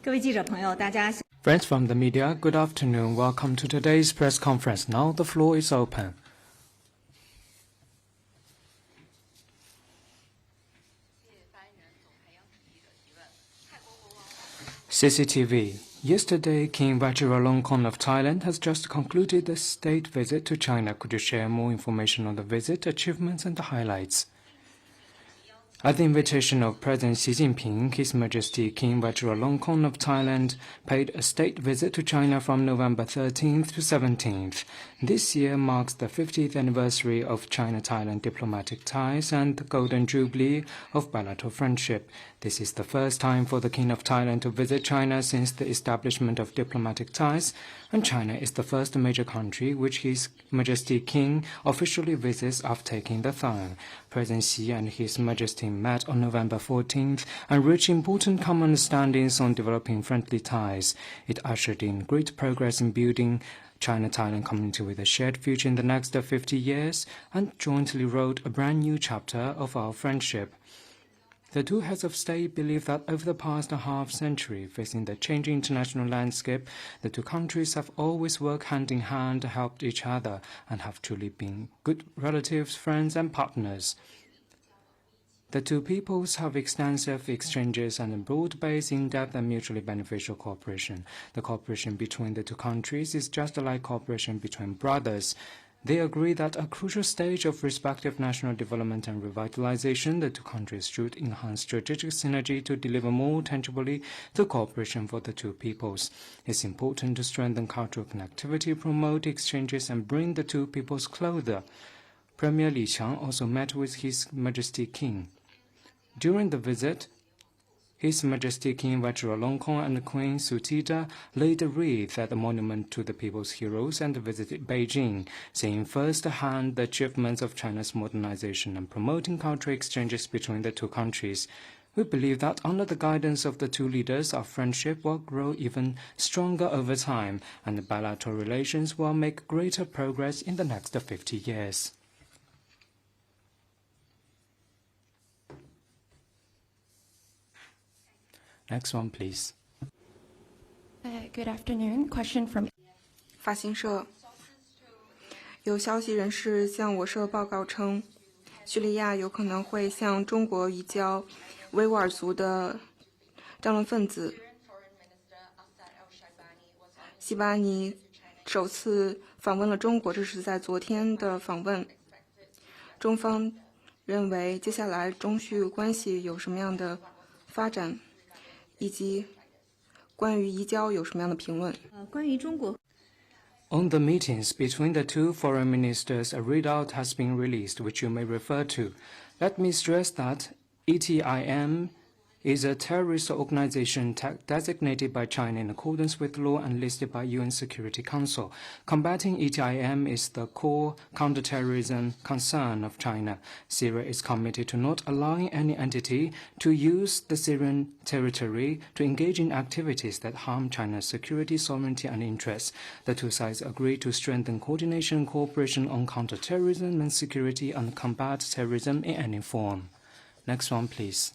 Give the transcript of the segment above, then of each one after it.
各位记者朋友，大家。Friends from the media, good afternoon. Welcome to today's press conference. Now the floor is open. CCTV. Yesterday, King Vajiralongkorn of Thailand has just concluded a state visit to China. Could you share more information on the visit, achievements and the highlights? At the invitation of President Xi Jinping, His Majesty King Vajiralongkorn of Thailand paid a state visit to China from November 13th to 17th. This year marks the 50th anniversary of China-Thailand diplomatic ties and the Golden Jubilee of bilateral friendship. This is the first time for the King of Thailand to visit China since the establishment of diplomatic ties, and China is the first major country which His Majesty King officially visits after taking the throne. President Xi and His Majesty met on November 14th and reached important common understandings on developing friendly ties. It ushered in great progress in building China-Thailand community with a shared future in the next 50 years and jointly wrote a brand new chapter of our friendship. The two heads of state believe that over the past half-century, facing the changing international landscape, the two countries have always worked hand in hand, helped each other, and have truly been good relatives, friends, and partners. The two peoples have extensive exchanges and a broad-based, in-depth, and mutually beneficial cooperation. The cooperation between the two countries is just like cooperation between brothers. They agree that at a crucial stage of respective national development and revitalization, the two countries should enhance strategic synergy to deliver more tangibly the cooperation for the two peoples. It's important to strengthen cultural connectivity, promote exchanges, and bring the two peoples closer. Premier Li Qiang also met with His Majesty King. During the visit, His Majesty King Vajiralongkorn and Queen Sutida laid a wreath at the monument to the people's heroes and visited Beijing, seeing firsthand the achievements of China's modernization and promoting cultural exchanges between the two countries. We believe that under the guidance of the two leaders, our friendship will grow even stronger over time, and the bilateral relations will make greater progress in the next 50 years. Next one, please. Good afternoon. Question from 法新社有消息人士向我社报告称，叙利亚有可能会向中国移交维吾尔族的战乱分子。西巴尼首次访问了中国，这是在昨天的访问。中方认为接下来中叙关系有什么样的发展？以及关于移交有什么样的评论？关于中国。On the meetings between the two foreign ministers, a readout has been released, which you may refer to. Let me stress that ETIM is a terrorist organization designated by China in accordance with law and listed by UN Security Council. Combating ETIM is the core counterterrorism concern of China. Syria is committed to not allowing any entity to use the Syrian territory to engage in activities that harm China's security, sovereignty, and interests. The two sides agreed to strengthen coordination and cooperation on counterterrorism and security and combat terrorism in any form. Next one, please.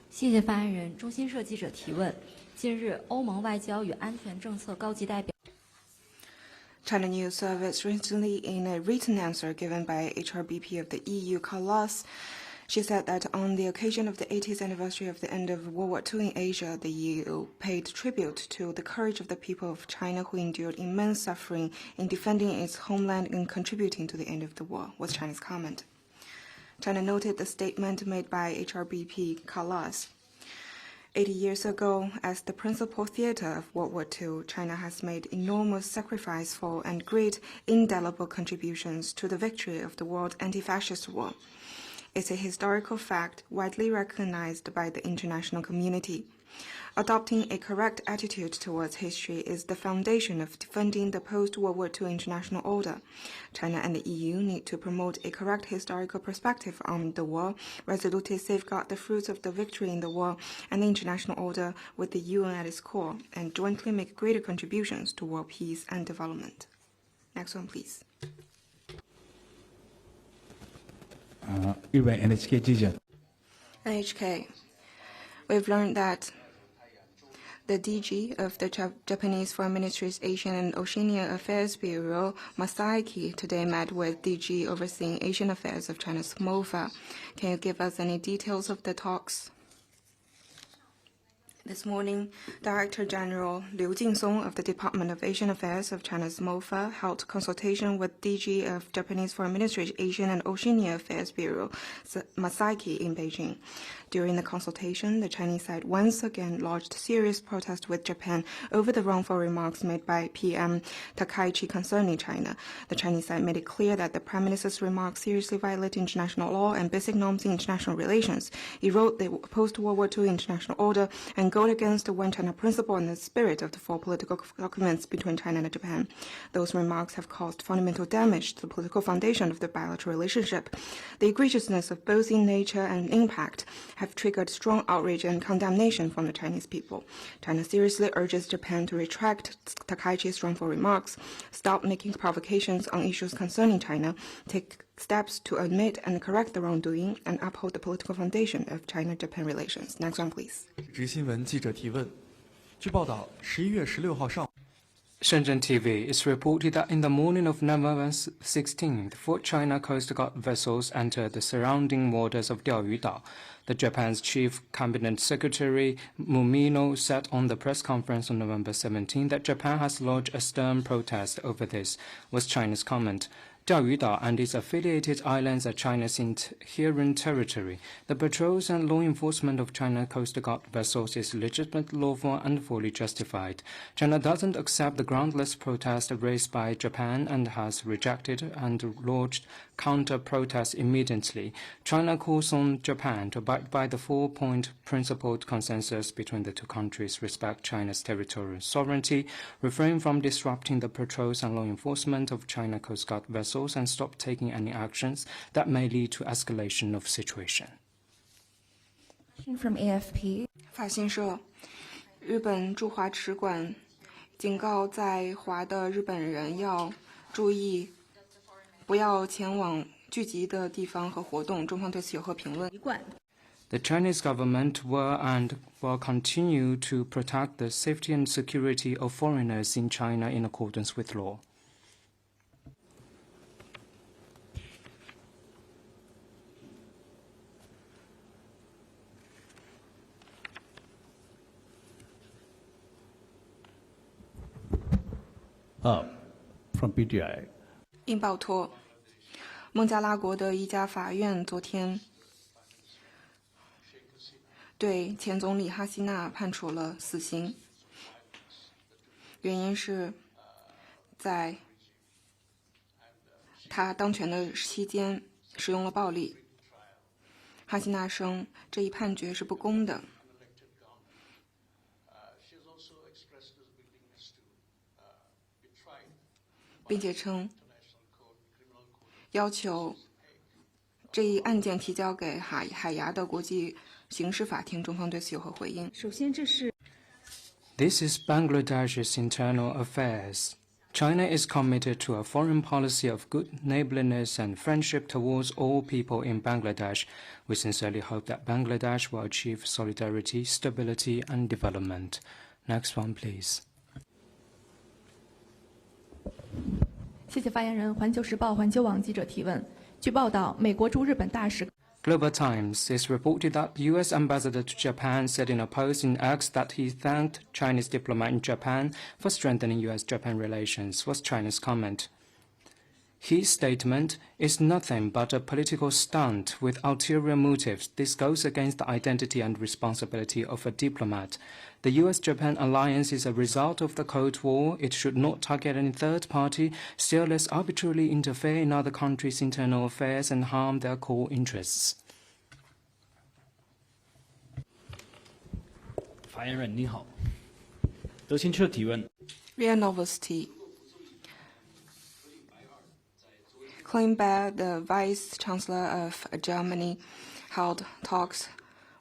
谢谢发言人。中新社记者提问：近日，欧盟外交与安全政策高级代表 China News Service recently, in a written answer given by HRBP of the EU, Carlos, she said that on the occasion of the 80th anniversary of the end of World War II in Asia, the EU paid tribute to the courage of the people of China who endured immense suffering in defending its homeland and contributing to the end of the war, was China's comment. China noted the statement made by HRBP Carlos. 80 years ago, as the principal theater of World War II, China has made enormous sacrifice for and great indelible contributions to the victory of the world anti-fascist war. It's a historical fact widely recognized by the international community. Adopting a correct attitude towards history is the foundation of defending the post-World War II international order. China and the EU need to promote a correct historical perspective on the war, resolutely safeguard the fruits of the victory in the war and the international order with the UN at its core, and jointly make greater contributions to world peace and development. Next one, please. NHK 记者。 NHK. We've learned that the DG of the Japanese Foreign Ministry's Asian and Oceania Affairs Bureau, Masaiki, today met with DG overseeing Asian affairs of China's MOFA. Can you give us any details of the talks? This morning, Director General Liu Jinsong of the Department of Asian Affairs of China's MOFA held consultation with DG of Japanese Foreign Ministry's Asian and Oceania Affairs Bureau, Masaiki, in Beijing. During the consultation, the Chinese side once again lodged serious protest with Japan over the wrongful remarks made by PM Takaichi concerning China. The Chinese side made it clear that the Prime Minister's remarks seriously violate international law and basic norms in international relations, erode the post-World War II international order, and go against the One China principle and the spirit of the four political documents between China and Japan. Those remarks have caused fundamental damage to the political foundation of the bilateral relationship. The egregiousness of both in nature and impact have triggered strong outrage and condemnation from the Chinese people. China seriously urges Japan to retract Takaichi's wrongful remarks, stop making provocations on issues concerning China, take steps to admit and correct the wrongdoing, and uphold the political foundation of China-Japan relations. Next one, please. 执新闻记者提问：据报道，11月16号上午。 Shenzhen TV is reported that in the morning of November 16th, 4 China Coast Guard vessels entered the surrounding waters of Diaoyu Islands. The Japan's Chief Cabinet Secretary Mumino said on the press conference on November 17 that Japan has lodged a stern protest over this, was China's comment. Diaoyu Islands and its affiliated islands are China's inherent territory. The patrols and law enforcement of China Coast Guard vessels is legitimate, lawful, and fully justified. China doesn't accept the groundless protest raised by Japan and has rejected and lodged counter-protests immediately. China calls on Japan to abide by the four-point principled consensus between the two countries, respect China's territorial sovereignty, refrain from disrupting the patrols and law enforcement of China Coast Guard vessels, and stop taking any actions that may lead to escalation of situation. From AFP. 法新社，日本驻华使馆警告在华的日本人要注意，不要前往聚集的地方和活动。中方对此有何评论？ The Chinese government will and will continue to protect the safety and security of foreigners in China in accordance with law. From BDI. 印报托，孟加拉国的一家法院昨天对前总理哈希纳判处了死刑，原因是在他当权的期间使用了暴力。哈希纳称这一判决是不公的。并且称要求这一案件提交给海牙的国际刑事法庭。中方对此有何回应？首先，这是 This is Bangladesh's internal affairs. China is committed to a foreign policy of good neighborliness and friendship towards all people in Bangladesh. We sincerely hope that Bangladesh will achieve solidarity, stability, and development. Next one, please. 谢谢发言人。环球时报环球网记者提问：据报道，美国驻日本大使 Global Times is reported that U.S. Ambassador to Japan said in a post in X that he thanked Chinese diplomat in Japan for strengthening U.S.-Japan relations, was China's comment. His statement is nothing but a political stunt with ulterior motives. This goes against the identity and responsibility of a diplomat. The U.S.-Japan alliance is a result of the Cold War. It should not target any third party, still less arbitrarily interfere in other countries' internal affairs and harm their core interests. 发言人您好，德新社提问。 RIA Novosti. Kleinberg, the Vice Chancellor of Germany, held talks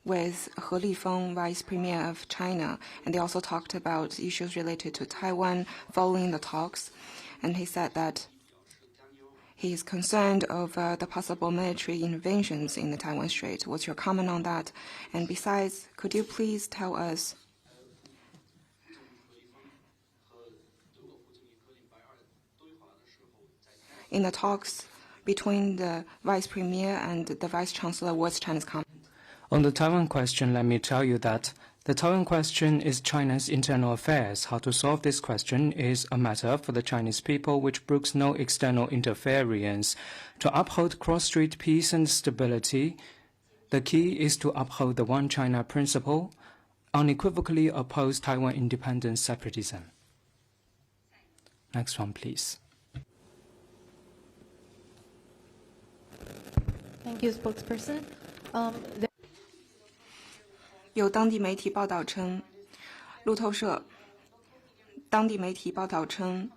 with He Lifeng, Vice Premier of China, and they also talked about issues related to Taiwan following the talks. And he said that He is concerned over the possible military interventions in the Taiwan Strait. What's your comment on that? And besides, could you please tell us in the talks between the Vice Premier and the Vice Chancellor, what's China's comment? On the Taiwan question, let me tell you that the Taiwan question is China's internal affairs. How to solve this question is a matter for the Chinese people, which brooks no external interference. To uphold cross-strait peace and stability, the key is to uphold the One China principle, unequivocally oppose Taiwan independence separatism. Next one, please. Thank you, spokesperson. 有当地媒体报道称，路透社当地媒体报道称，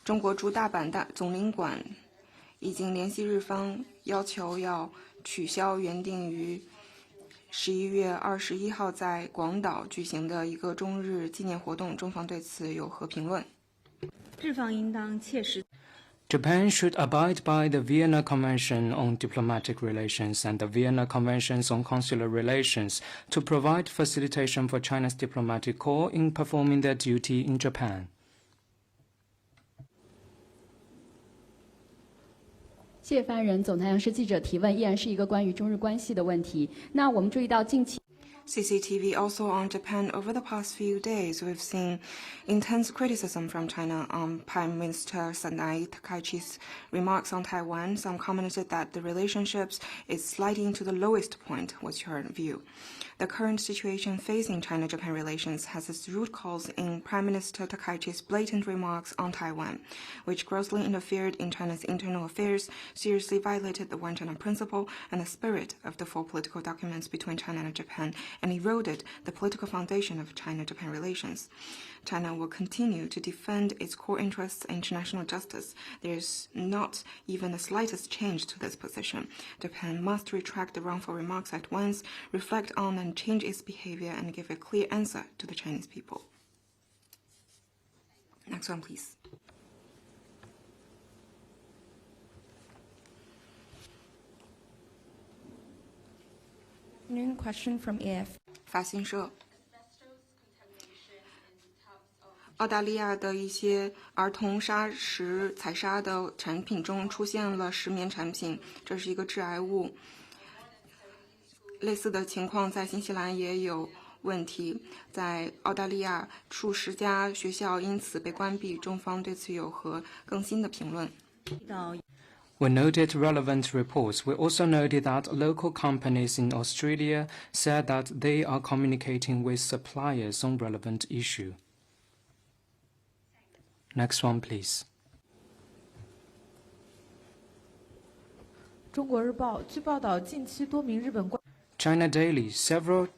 中国驻大阪总领馆已经联系日方，要求要取消原定于11月21号在广岛举行的一个中日纪念活动。中方对此有何评论？日方应当切实 Japan should abide by the Vienna Convention on Diplomatic Relations and the Vienna Conventions on Consular Relations to provide facilitation for China's diplomatic corps in performing their duty in Japan. 谢谢发言人。总台央视记者提问依然是一个关于中日关系的问题。那我们注意到近期。 CCTV also on Japan. Over the past few days, we've seen intense criticism from China on Prime Minister Sane Takaichi's remarks on Taiwan. Some commented that the relationships is sliding to the lowest point. What's your view? The current situation facing China-Japan relations has its root cause in Prime Minister Takaichi's blatant remarks on Taiwan, which grossly interfered in China's internal affairs, seriously violated the One China principle and the spirit of the four political documents between China and Japan, and eroded the political foundation of China-Japan relations. China will continue to defend its core interests in international justice. There is not even the slightest change to this position. Japan must retract the wrongful remarks at once, reflect on and change its behavior, and give a clear answer to the Chinese people. Next one, please. Question from AF. 法新社。澳大利亚的一些儿童砂石采砂的产品中出现了石棉产品，这是一个致癌物。类似的情况在新西兰也有问题，在澳大利亚数十家学校因此被关闭，中方对此有何更新的评论？ We noted relevant reports. We also noted that local companies in Australia said that they are communicating with suppliers on relevant issue. Next one, please. 中国日报据报道，近期多名日本官 China Daily. Several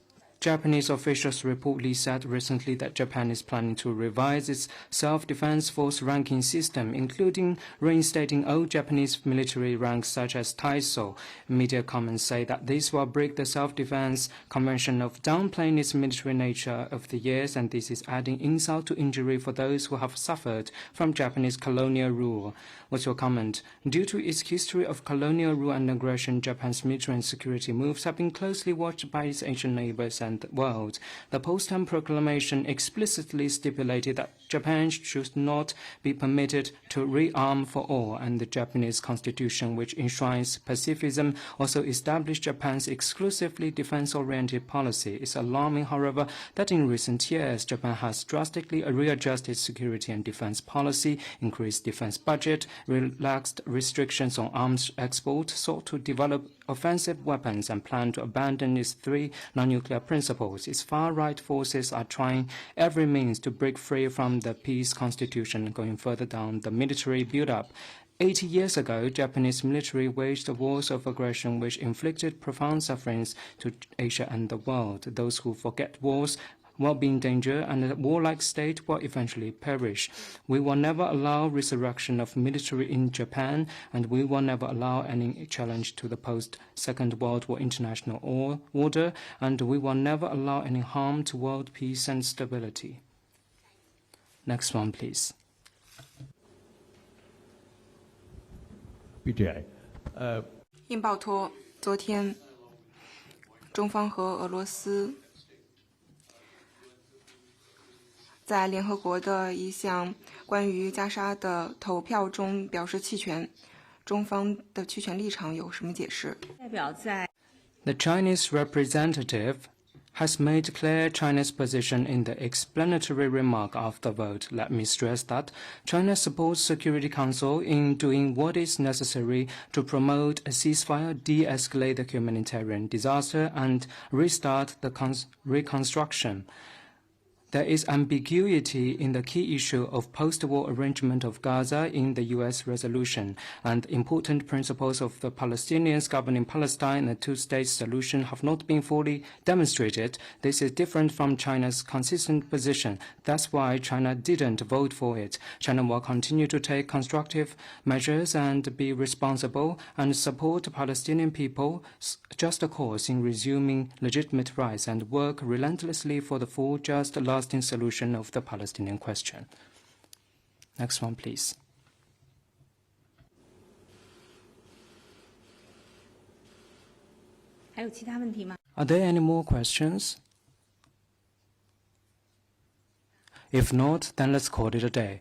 Japanese officials reportedly said recently that Japan is planning to revise its self-defense force ranking system, including reinstating old Japanese military ranks such as Taiso. Media comments say that this will break the self-defense convention of downplaying its military nature over the years, and this is adding insult to injury for those who have suffered from Japanese colonial rule. What's your comment? Due to its history of colonial rule and aggression, Japan's military and security moves have been closely watched by its Asian neighbors and the world. The Potsdam Proclamation explicitly stipulated that Japan should not be permitted to rearm for all, and the Japanese constitution, which enshrines pacifism, also established Japan's exclusively defense-oriented policy. It's alarming, however, that in recent years, Japan has drastically readjusted security and defense policy, increased defense budget, relaxed restrictions on arms export, sought to develop offensive weapons, and planned to abandon its three non-nuclear principles. Its far-right forces are trying every means to break free from the peace constitution, going further down the military build-up. 80 years ago, Japanese military waged wars of aggression which inflicted profound sufferings to Asia and the world. Those who forget wars will be in danger, and a warlike state will eventually perish. We will never allow resurrection of military in Japan, and we will never allow any challenge to the post-Second World War international order, and we will never allow any harm to world peace and stability. Next one, please. BGI。印报托，昨天，中方和俄罗斯在联合国的一项关于加沙的投票中表示弃权，中方的弃权立场有什么解释？代表在 The Chinese representative has made clear China's position in the explanatory remark of the vote. Let me stress that China supports Security Council in doing what is necessary to promote a ceasefire, de-escalate the humanitarian disaster, and restart the reconstruction. There is ambiguity in the key issue of post-war arrangement of Gaza in the U.S. resolution, and important principles of the Palestinians governing Palestine and the two-state solution have not been fully demonstrated. This is different from China's consistent position. That's why China didn't vote for it. China will continue to take constructive measures and be responsible and support the Palestinian people's just cause in resuming legitimate rights and work relentlessly for the full, just, lasting solution of the Palestinian question. Next one, please. 还有其他问题吗？ Are there any more questions? If not, then let's call it a day.